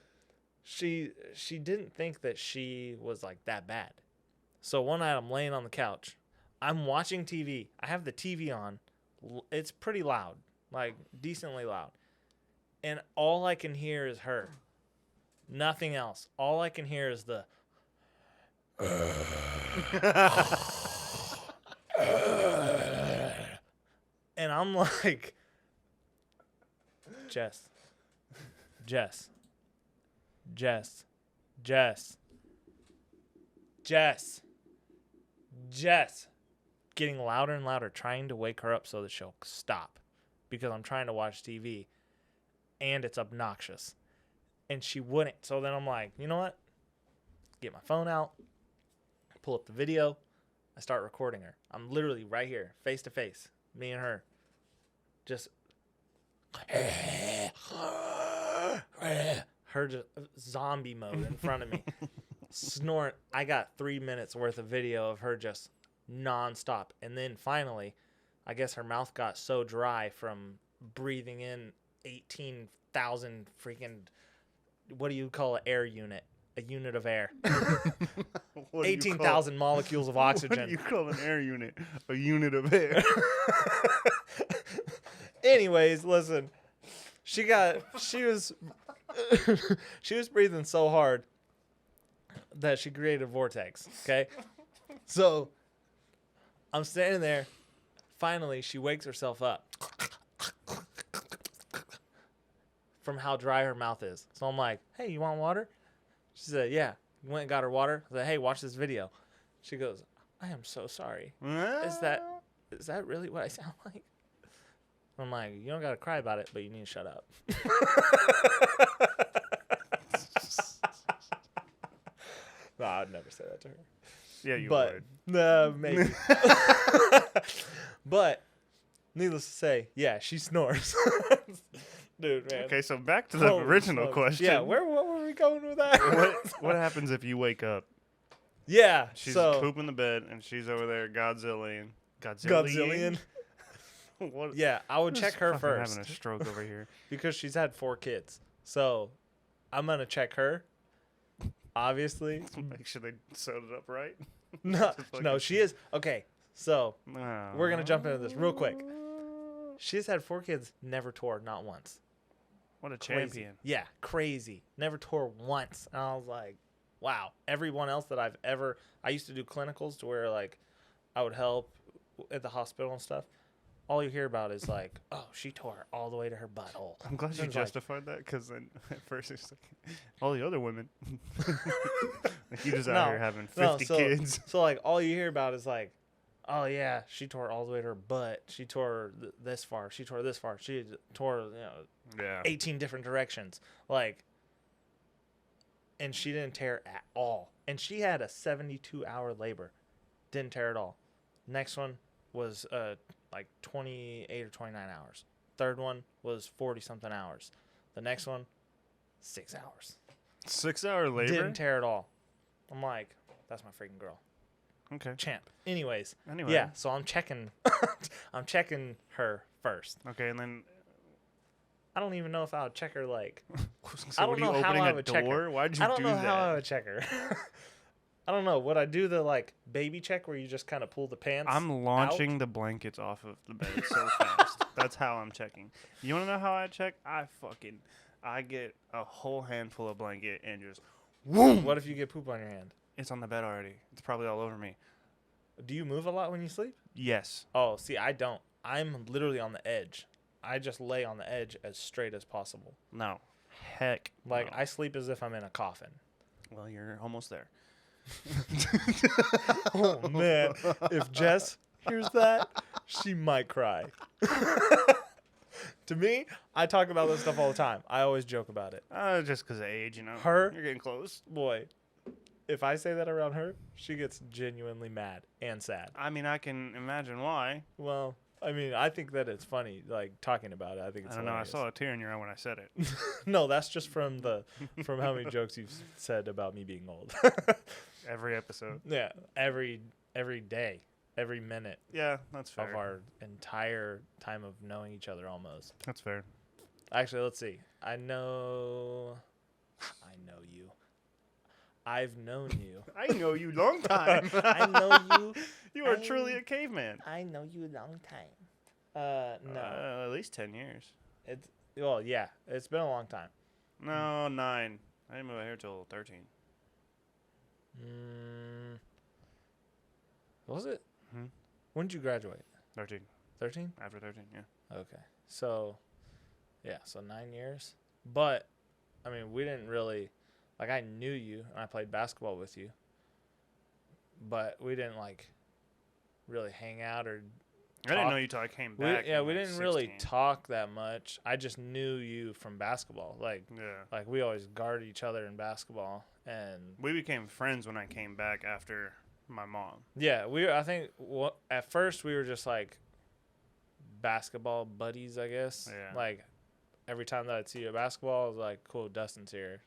she didn't think that she was like that bad. So one night I'm laying on the couch. I'm watching TV. I have the TV on. It's pretty loud, like decently loud. And all I can hear is her. Nothing else. All I can hear is the and I'm like, Jess, Jess. Getting louder and louder, trying to wake her up so that she'll stop. Because I'm trying to watch TV. And it's obnoxious. And she wouldn't. So then I'm like, you know what? Get my phone out. Pull up the video. I start recording her. I'm literally right here, face to face. Me and her. Just... her just zombie mode in front of me. Snoring. I got 3 minutes worth of video of her just nonstop. And then finally, I guess her mouth got so dry from breathing in 18,000 freaking, what do you call an air unit? A unit of air. 18,000 molecules of oxygen. What do you call an air unit? A unit of air. Anyways, listen. She was breathing so hard that she created a vortex, okay? So I'm standing there. Finally, she wakes herself up from how dry her mouth is. So I'm like, hey, you want water? She said, yeah. Went and got her water. I said, hey, watch this video. She goes, I am so sorry. Is that really what I sound like? I'm like, you don't got to cry about it, but you need to shut up. No, I'd never say that to her. Yeah, you would. Maybe. But, needless to say, yeah, she snores. Dude, man. Okay, so back to the original question. Yeah, what were we going with that? What happens if you wake up? Yeah, She's pooping the bed, and she's over there Godzillian. What? Yeah, I would check her first. Having a stroke over here. Because she's had 4 kids. So, I'm going to check her. Obviously. Make sure they sewed it up right. No, she is. Okay, so we're going to jump into this real quick. She's had 4 kids, never tore, not once. What a Crazy. champion. Yeah, crazy. Never tore once. And I was like, wow. Everyone else that I used to do clinicals to where like I would help at the hospital and stuff. All you hear about is like, oh, she tore all the way to her butthole. I'm glad you justified that because then at first it's like all the other women. Like you just out here having 50 kids. So like all you hear about is like, oh yeah, she tore all the way to her butt. She tore this far. She tore this far. She tore 18 different directions. Like, and she didn't tear at all. And she had a 72-hour labor. Didn't tear at all. Next one was like 28 or 29 hours. Third one was 40-something hours. The next one, 6 hours. 6-hour labor? Didn't tear at all. I'm like, that's my freaking girl. Okay. Champ. Anyways. Anyway. Yeah, so I'm checking her first. Okay, and then I don't even know if I would check her like so I don't know how I would check her. Why'd you do that? I don't know how I would check her. I don't know. Would I do the like baby check where you just kind of pull the pants? I'm launching the blankets off of the bed so fast. That's how I'm checking. You want to know how I check? I get a whole handful of blanket and just whoom. What if you get poop on your hand? It's on the bed already. It's probably all over me. Do you move a lot when you sleep? Yes. Oh, see, I don't. I'm literally on the edge. I just lay on the edge as straight as possible. No. Heck. Like, no. I sleep as if I'm in a coffin. Well, you're almost there. Oh, man. If Jess hears that, she might cry. To me, I talk about this stuff all the time. I always joke about it. Just because of age, you know. Her? You're getting close. Boy, if I say that around her, she gets genuinely mad and sad. I mean, I can imagine why. Well, I mean, I think that it's funny, like, talking about it. I think it's hilarious. I saw a tear in your eye when I said it. No, that's just from how many jokes you've said about me being old. Every episode. Yeah, every day, every minute. Yeah, that's fair. Of our entire time of knowing each other almost. That's fair. Actually, let's see. I know you. I've known you. I know you long time. I know you. You are truly a caveman. I know you a long time. No. At least 10 years. Yeah. It's been a long time. No, 9. I didn't move out here till 13. Was it? Mm-hmm. When did you graduate? 13. 13? After 13, yeah. Okay. So 9 years. But, I mean, we didn't really, like I knew you and I played basketball with you, but we didn't like really hang out or I didn't know you till I came we, back. yeah, in, we like, didn't really 16. talk that much. I just knew you from basketball. Like we always guarded each other in basketball, and we became friends when I came back after my mom. yeah, I think at first we were just like basketball buddies, I guess. Yeah. Like every time that I'd see you at basketball, I was like, cool, Dustin's here,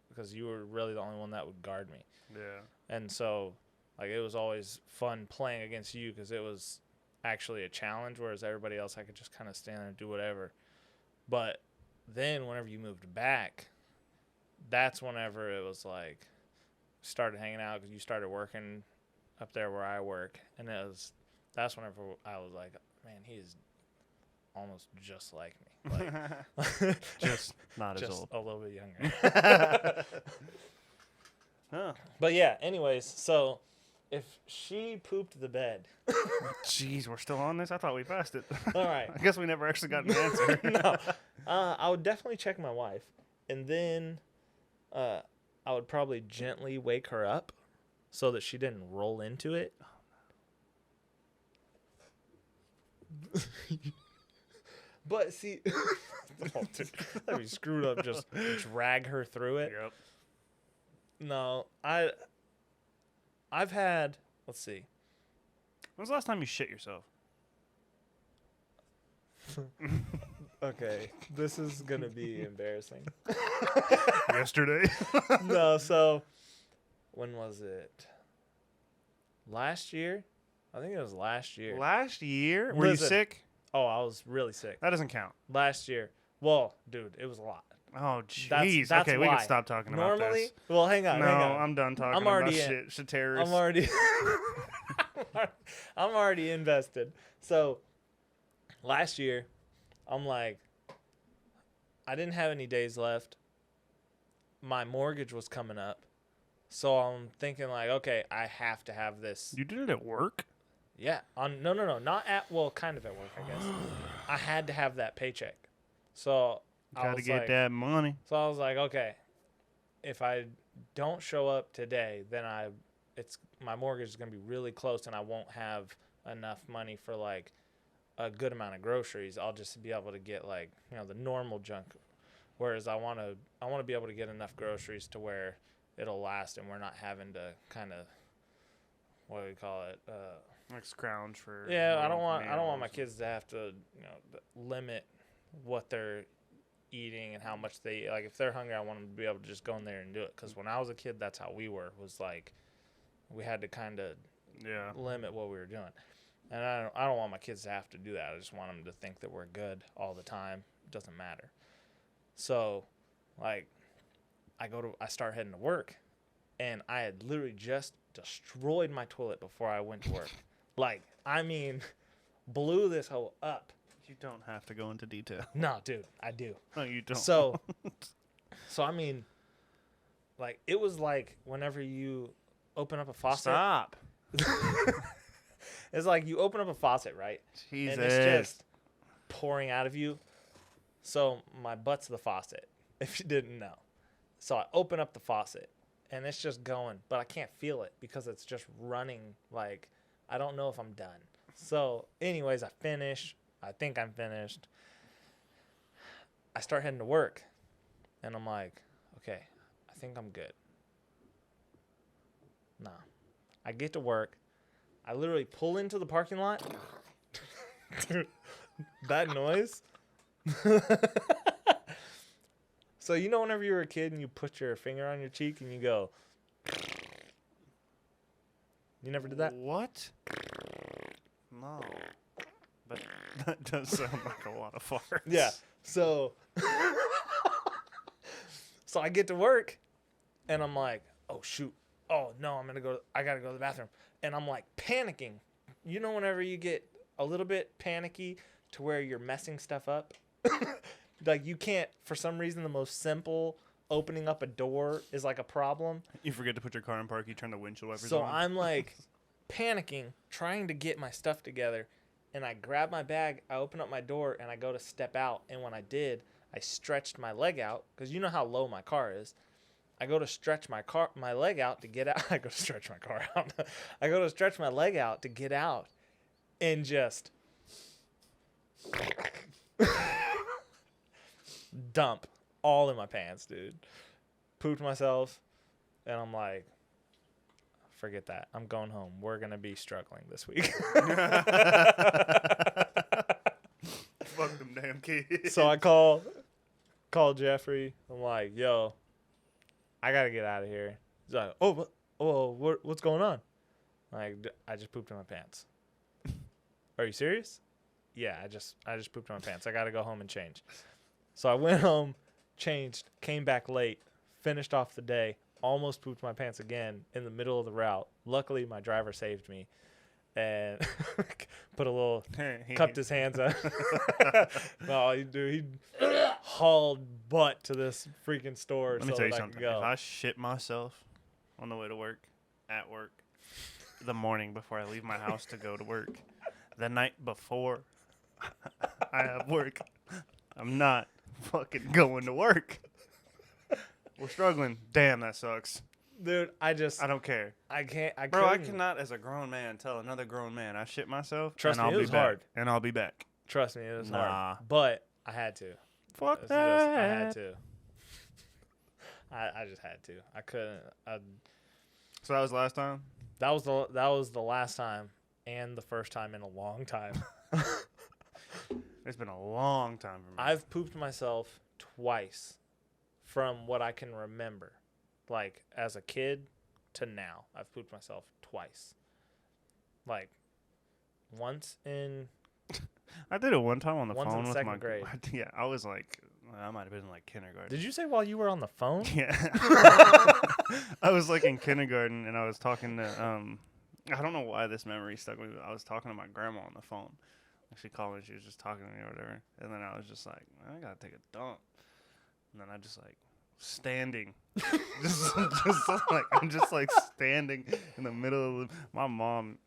because you were really the only one that would guard me. Yeah. And so like it was always fun playing against you because it was actually a challenge, whereas everybody else I could just kind of stand there and do whatever. But then whenever you moved back, that's whenever it was like started hanging out, because you started working up there where I work, and that's whenever I was like, man, he is almost just like me, like Just not as just old. a little bit younger. Huh. But yeah, anyways, so if she pooped the bed, Jeez, we're still on this? I thought we passed it. all right. I guess we never actually got an answer. No, I would definitely check my wife, and then I would probably gently wake her up so that she didn't roll into it. But see, oh, dude, that'd be screwed up. Just drag her through it. Yep. No, I've had. Let's see. When's the last time you shit yourself? Okay, this is gonna be embarrassing. Yesterday. No, so when was it? Last year? I think it was last year. Last year? Were you Listen. sick? Oh, I was really sick. That doesn't count. Last year. Well, dude, it was a lot. Oh, jeez. That's Okay, we can why. stop talking Normally, about this. well, hang on. No, hang on. I'm done talking I'm already about in. shit terrorists. I'm already I'm already invested. So last year, I'm like, I didn't have any days left. My mortgage was coming up. So I'm thinking like, okay, I have to have this. You did it at work? Yeah. No, not at, well, kind of at work, I guess. I had to have that paycheck. So I Gotta was get like, that money. so I was like, okay, if I don't show up today, then my mortgage is gonna be really close, and I won't have enough money for like a good amount of groceries. I'll just be able to get like, the normal junk. Whereas I want to be able to get enough groceries to where it'll last, and we're not having to kind of, what do we call it? Like scrounge for. Yeah, I don't want my meals. kids to have to limit what they're eating and how much they, like, if they're hungry, I want them to be able to just go in there and do it. Because when I was a kid, that's how we were, was like we had to kind of limit what we were doing. And I don't want my kids to have to do that. I just want them to think that we're good all the time. It doesn't matter. So like I start heading to work, and I had literally just destroyed my toilet before I went to work. Like, I mean, blew this hoe up. You don't have to go into detail. No, dude, I do. No, you don't. So I mean, like, it was like whenever you open up a faucet. Stop. It's like you open up a faucet, right? Jesus. And it's just pouring out of you. So my butt's the faucet, if you didn't know. So I open up the faucet, and it's just going, but I can't feel it because it's just running. Like, I don't know if I'm done. So anyways, I finish. I think I'm finished. I start heading to work, and I'm like, okay, I think I'm good. Nah. I get to work. I literally pull into the parking lot. Dude, that noise. So whenever you were a kid and you put your finger on your cheek and you go, you never did that? What? No. But that does sound like a lot of farts. Yeah. So I get to work, and I'm like, oh shoot. Oh no, I gotta go to the bathroom. And I'm like panicking. Whenever you get a little bit panicky to where you're messing stuff up, like you can't, for some reason, the most simple opening up a door is like a problem. You forget to put your car in park, you turn the windshield wipers So on. I'm like panicking, trying to get my stuff together. And I grab my bag, I open up my door, and I go to step out. And when I did, I stretched my leg out, because you know how low my car is. I go to stretch my leg out to get out. I go to stretch my car out. I go to stretch my leg out to get out, and just dump all in my pants, dude. Pooped myself, and I'm like, forget that. I'm going home. We're gonna be struggling this week. Fuck them damn kids. So I call Jeffrey. I'm like, yo, I gotta get out of here. He's like, what's going on? I'm like, I just pooped in my pants. Are you serious? Yeah, I just pooped in my pants. I gotta go home and change. So I went home, changed, came back late, finished off the day, almost pooped my pants again in the middle of the route. Luckily, my driver saved me and put a little, cupped his hands up. No, he hauled butt to this freaking store. Let me tell you something. If I shit myself on the way to work, at work, the morning before I leave my house to go to work, the night before I have work, I'm not fucking going to work. We're struggling. Damn, that sucks. Dude, I don't care. I cannot, as a grown man, tell another grown man I shit myself. Trust me, it was hard. And I'll be back. Trust me, it was hard. But I had to. Fuck that. I had to. I just had to. I couldn't. So that was the last time? That was the last time and the first time in a long time. It's been a long time for me. I've pooped myself twice from what I can remember. Like, as a kid to now, I've pooped myself twice. Like, once in... I did it one time on the phone with second grade. Yeah, I was like... I might have been in, like, kindergarten. Did you say while you were on the phone? Yeah. I was, like, in kindergarten, and I was talking to... I don't know why this memory stuck with me. I was talking to my grandma on the phone. She called me. She was just talking to me or whatever. And then I was just like, I got to take a dump. And then I just, like... standing just like I'm just like standing in the middle of my mom.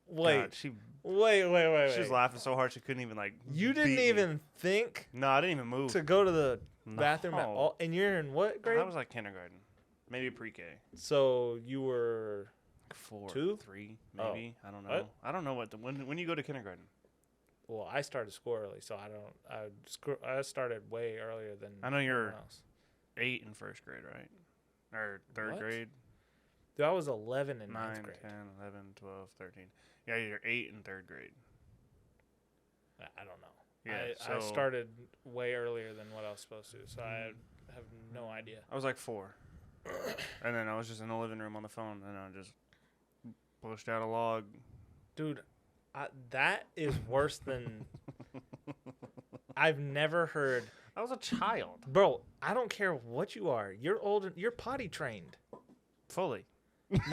Wait, she was laughing so hard she couldn't even like. You didn't even think? No, I didn't even move to go to the bathroom at all. And you're in what grade? I was like kindergarten, maybe pre-K. So you were 4, 2, 3, maybe. I don't know. What? I don't know when you go to kindergarten. Well, I started school early, so I started way earlier than. I know you're else. 8 in first grade, right? Or third grade? Dude, I was 11 in 9, ninth grade. 10, 11, 12, 13. Yeah, you're 8 in third grade. I don't know. Yeah, I started way earlier than what I was supposed to, so I have no idea. I was like 4. And then I was just in the living room on the phone, and I just pushed out a log. Dude, that is worse than... I've never heard... I was a child. Bro, I don't care what you are. You're old and you're potty trained. Fully.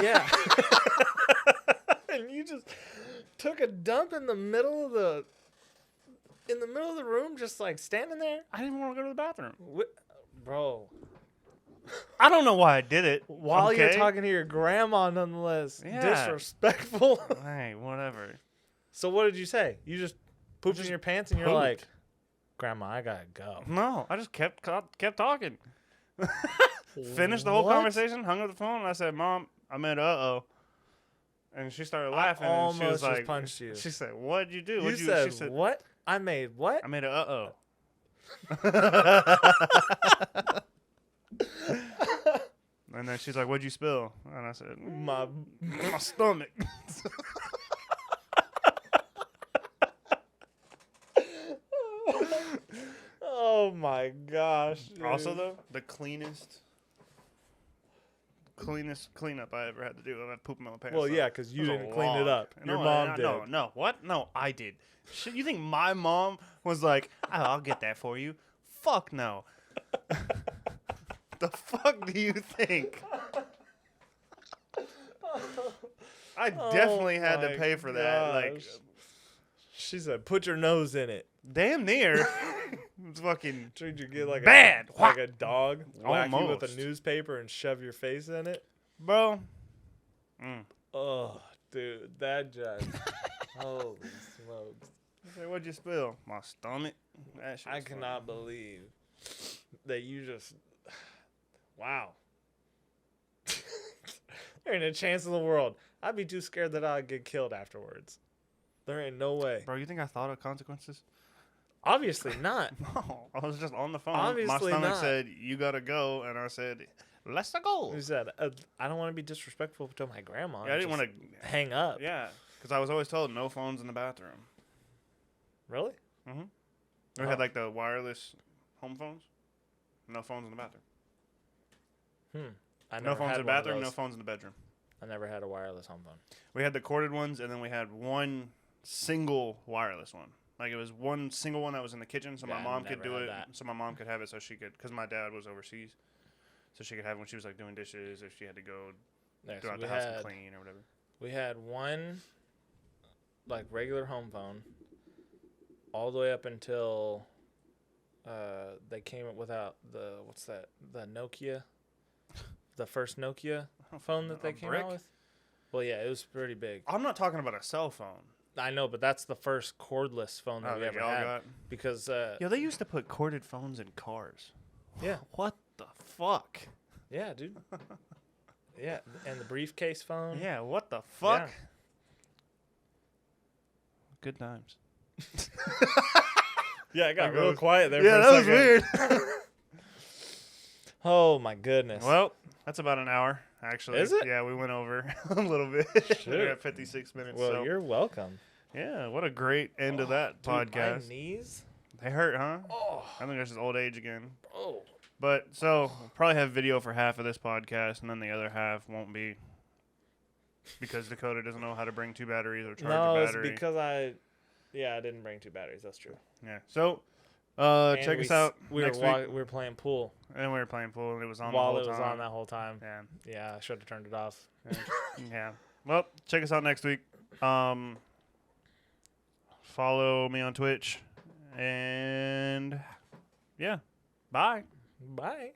Yeah. And you just took a dump in the middle of the room, just like standing there. I didn't want to go to the bathroom. Bro. I don't know why I did it. While you're talking to your grandma, nonetheless. Yeah. Disrespectful. Hey, whatever. So what did you say? You just pooped in your pants and you're like, Grandma, I gotta go. No, I just kept talking. Finished the whole conversation, hung up the phone, and I said, Mom, I made uh-oh. And she started laughing, and she was like, just punched you. She said, what'd you do? You said, she said, what? I made what? I made a uh-oh. And then she's like, what'd you spill? And I said, my stomach. Oh my gosh. Dude. Also though, the cleanest cleanup I ever had to do when I pooped in my pants. Well, yeah, because you didn't clean it up. Your mom did. No, what? No, I did. Shit, you think my mom was like, oh, I'll get that for you? Fuck no. The fuck do you think? I definitely had to pay for that. Like, she said, put your nose in it. Damn near. It's fucking Treat you get like bad. Like a dog. Whack you Almost. with a newspaper and shove your face in it. Bro. Oh, dude. That just... Holy smokes. Say, what'd you spill? My stomach. That shit I cannot believe that you just... Wow. There ain't a chance in the world. I'd be too scared that I'd get killed afterwards. There ain't no way. Bro, you think I thought of consequences? Obviously not. No, I was just on the phone. Obviously My stomach not. said, you gotta go. And I said, let's go. Who said, I don't want to be disrespectful to my grandma. Yeah, I didn't Just want to. hang up. Yeah, because I was always told no phones in the bathroom. Really? Mm-hmm. We had like the wireless home phones. No phones in the bathroom. No phones in the bathroom, no phones in the bedroom. I never had a wireless home phone. We had the corded ones, and then we had one single wireless one. Like, it was one single one that was in the kitchen, so Yeah, my I mom could never do had it. that. So my mom could have it so she could, because my dad was overseas. So she could have it when she was, like, doing dishes, if she had to go Yeah, so throughout we the house had, and clean or whatever. we had one, like, regular home phone all the way up until they came up without the, what's that, the Nokia? The first Nokia phone that they came brick? out with? Well, yeah, it was pretty big. I'm not talking about a cell phone. I know, but that's the first cordless phone that we ever y'all had. got? Because, Yo, they used to put corded phones in cars. yeah. What the fuck? Yeah, dude. Yeah, and the briefcase phone. Yeah, what the fuck? Yeah. Good times. Yeah, it got That real goes- quiet there Yeah, for a that was second. weird. Oh, my goodness. Well, that's about an hour, actually. Is it? Yeah, we went over a little bit. We're at 56 minutes. Well, so. you're welcome. Yeah, what a great end to that Dude, podcast. my knees. They hurt, huh? Oh, I think that's just old age again. oh. But so we'll probably have video for half of this podcast, and then the other half won't be because Dakota doesn't know how to bring two batteries or charge No, a it's battery. because I didn't bring two batteries. That's true. Yeah. So And check us out We next were week. we were playing pool And we were playing pool, and it was on while the it whole was time. on that whole time. Yeah. Yeah, I should have turned it off. Yeah. Well, check us out next week. Follow me on Twitch. And yeah. Bye. Bye.